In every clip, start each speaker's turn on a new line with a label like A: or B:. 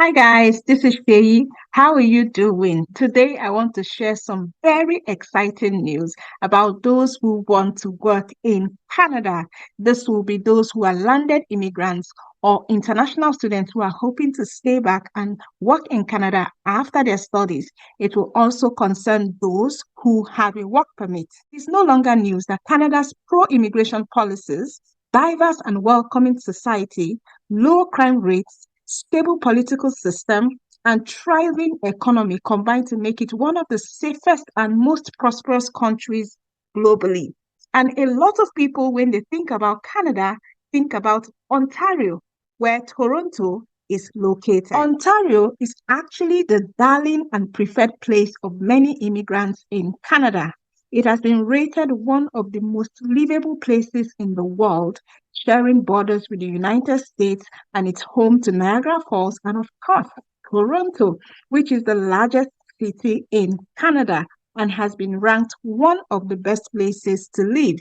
A: Hi guys, this is Shay. How are you doing? Today I want to share some very exciting news about those who want to work in Canada. This will be those who are landed immigrants or international students who are hoping to stay back and work in Canada after their studies. It will also concern those who have a work permit. It's no longer news that Canada's pro-immigration policies, diverse and welcoming society, low crime rates, stable political system, and thriving economy combine to make it one of the safest and most prosperous countries globally. And a lot of people, when they think about Canada, think about Ontario, where Toronto is located. Ontario is actually the darling and preferred place of many immigrants in Canada. It has been rated one of the most livable places in the world, sharing borders with the United States, and it's home to Niagara Falls and, of course, Toronto, which is the largest city in Canada and has been ranked one of the best places to live.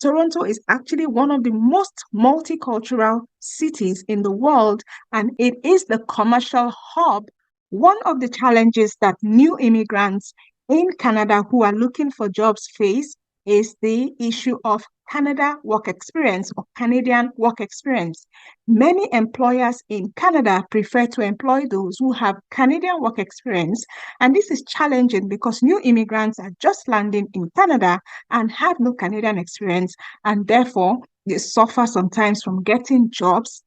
A: Toronto is actually one of the most multicultural cities in the world, and it is the commercial hub. One of the challenges that new immigrants in Canada who are looking for jobs face is the issue of Canada work experience or Canadian work experience. Many employers in Canada prefer to employ those who have Canadian work experience, and this is challenging because new immigrants are just landing in Canada and have no Canadian experience, and therefore they suffer sometimes from getting jobs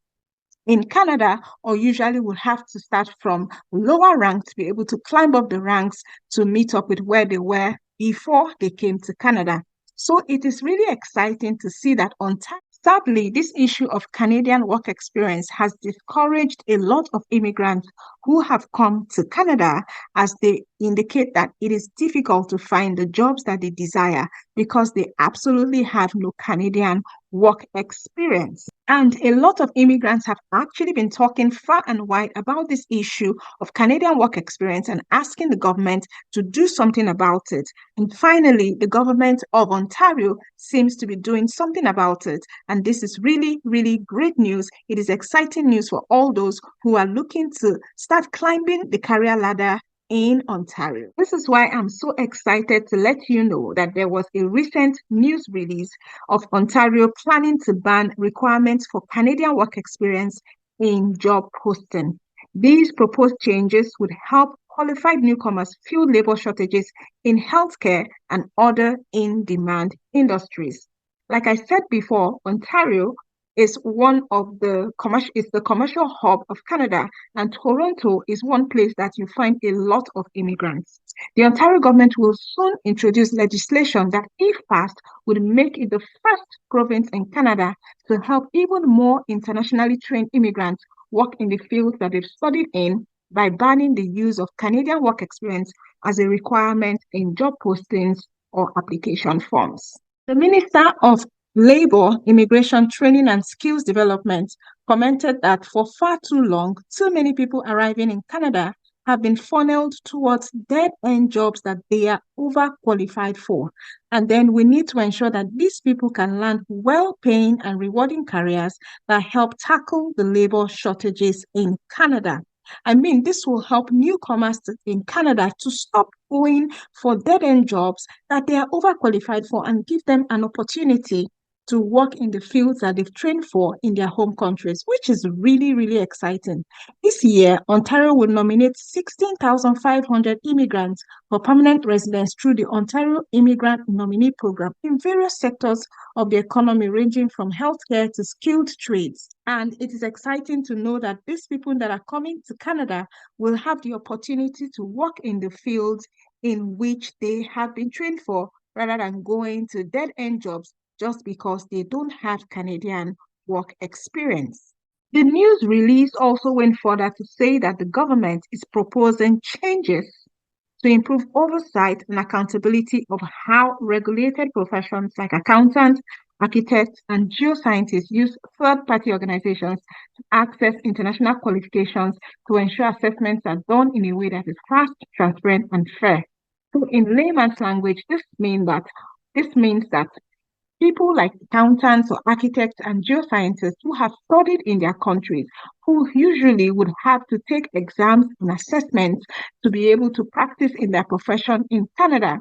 A: in Canada, or usually will have to start from lower rank to be able to climb up the ranks to meet up with where they were before they came to Canada. So it is really exciting to see that on time. Sadly, this issue of Canadian work experience has discouraged a lot of immigrants who have come to Canada, as they indicate that it is difficult to find the jobs that they desire because they absolutely have no Canadian work experience. And a lot of immigrants have actually been talking far and wide about this issue of Canadian work experience and asking the government to do something about it. And finally, the government of Ontario seems to be doing something about it. And this is really, really great news. It is exciting news for all those who are looking to start climbing the career ladder in Ontario. This is why I'm so excited to let you know that there was a recent news release of Ontario planning to ban requirements for Canadian work experience in job posting. These proposed changes would help qualified newcomers fill labor shortages in healthcare and other in-demand industries. Like I said before, Ontario is one of the commercial hub of Canada, and Toronto is one place that you find a lot of immigrants. The Ontario government will soon introduce legislation that, if passed, would make it the first province in Canada to help even more internationally trained immigrants work in the fields that they've studied in by banning the use of Canadian work experience as a requirement in job postings or application forms. The Minister of Labour, Immigration Training and Skills Development commented that for far too long, too many people arriving in Canada have been funneled towards dead-end jobs that they are overqualified for. And then we need to ensure that these people can land well-paying and rewarding careers that help tackle the labor shortages in Canada. I mean, this will help newcomers in Canada to stop going for dead-end jobs that they are overqualified for and give them an opportunity to work in the fields that they've trained for in their home countries, which is really, really exciting. This year, Ontario will nominate 16,500 immigrants for permanent residence through the Ontario Immigrant Nominee Program in various sectors of the economy, ranging from healthcare to skilled trades. And it is exciting to know that these people that are coming to Canada will have the opportunity to work in the fields in which they have been trained for, rather than going to dead-end jobs just because they don't have Canadian work experience. The news release also went further to say that the government is proposing changes to improve oversight and accountability of how regulated professions like accountants, architects, and geoscientists use third-party organizations to access international qualifications to ensure assessments are done in a way that is fast, transparent, and fair. So in layman's language, this means that People like accountants or architects and geoscientists who have studied in their countries, who usually would have to take exams and assessments to be able to practice in their profession in Canada,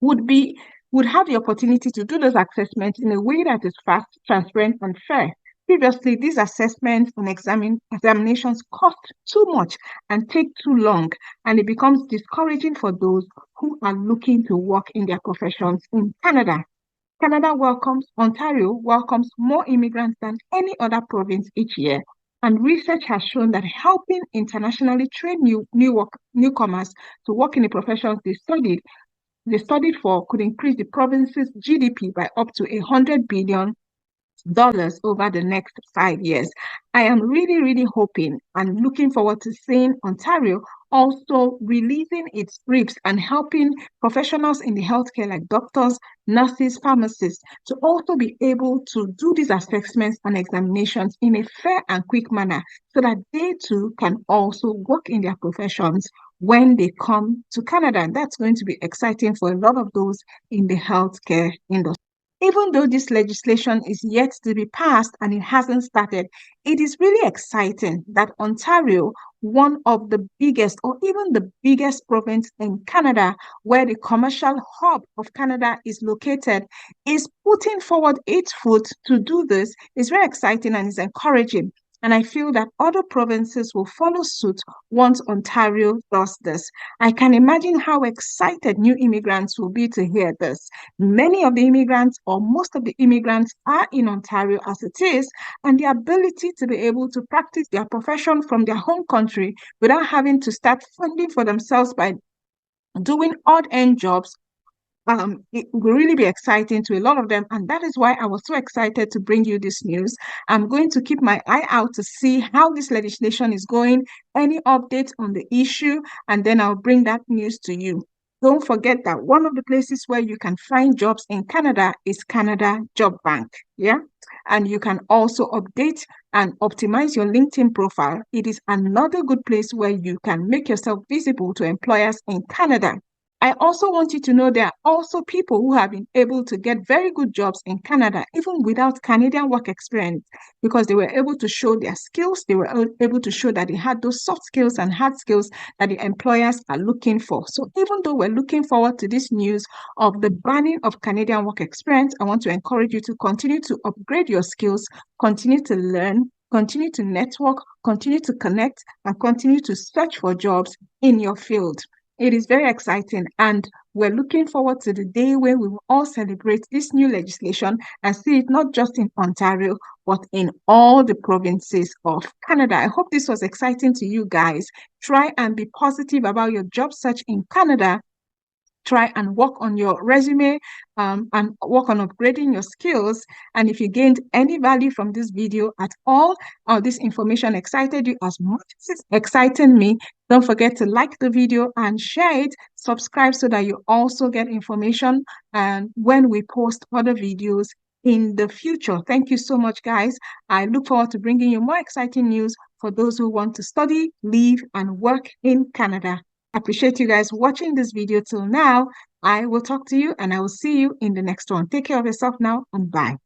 A: would be would have the opportunity to do those assessments in a way that is fast, transparent, and fair. Previously, these assessments and examinations cost too much and take too long, and it becomes discouraging for those who are looking to work in their professions in Canada. Ontario welcomes more immigrants than any other province each year. And research has shown that helping internationally trained newcomers to work in the professions they studied for could increase the province's GDP by up to $100 billion over the next 5 years. I am really, really hoping and looking forward to seeing Ontario also releasing its briefs and helping professionals in the healthcare like doctors, nurses, pharmacists to also be able to do these assessments and examinations in a fair and quick manner so that they too can also work in their professions when they come to Canada. And that's going to be exciting for a lot of those in the healthcare industry. Even though this legislation is yet to be passed and it hasn't started, it is really exciting that Ontario, one of the biggest or even the biggest province in Canada, where the commercial hub of Canada is located, is putting forward its foot to do this. It's very exciting and it's encouraging. And I feel that other provinces will follow suit once Ontario does this. I can imagine how excited new immigrants will be to hear this. Many of the immigrants, or most of the immigrants, are in Ontario as it is, and the ability to be able to practice their profession from their home country without having to start funding for themselves by doing odd end jobs, it will really be exciting to a lot of them. And that is why I was so excited to bring you this news. I'm going to keep my eye out to see how this legislation is going, any updates on the issue, and then I'll bring that news to you. Don't forget that one of the places where you can find jobs in Canada is Canada Job Bank. Yeah. And you can also update and optimize your LinkedIn profile. It is another good place where you can make yourself visible to employers in Canada. I also want you to know there are also people who have been able to get very good jobs in Canada, even without Canadian work experience, because they were able to show their skills. They were able to show that they had those soft skills and hard skills that the employers are looking for. So even though we're looking forward to this news of the banning of Canadian work experience, I want to encourage you to continue to upgrade your skills, continue to learn, continue to network, continue to connect, and continue to search for jobs in your field. It is very exciting, and we're looking forward to the day where we will all celebrate this new legislation and see it not just in Ontario, but in all the provinces of Canada. I hope this was exciting to you guys. Try and be positive about your job search in Canada. Try and work on your resume and work on upgrading your skills. And if you gained any value from this video at all, or this information excited you as much as it's exciting me, don't forget to like the video and share it. Subscribe so that you also get information and when we post other videos in the future. Thank you so much, guys. I look forward to bringing you more exciting news for those who want to study, live, and work in Canada. I appreciate you guys watching this video till now. I will talk to you and I will see you in the next one. Take care of yourself now and bye.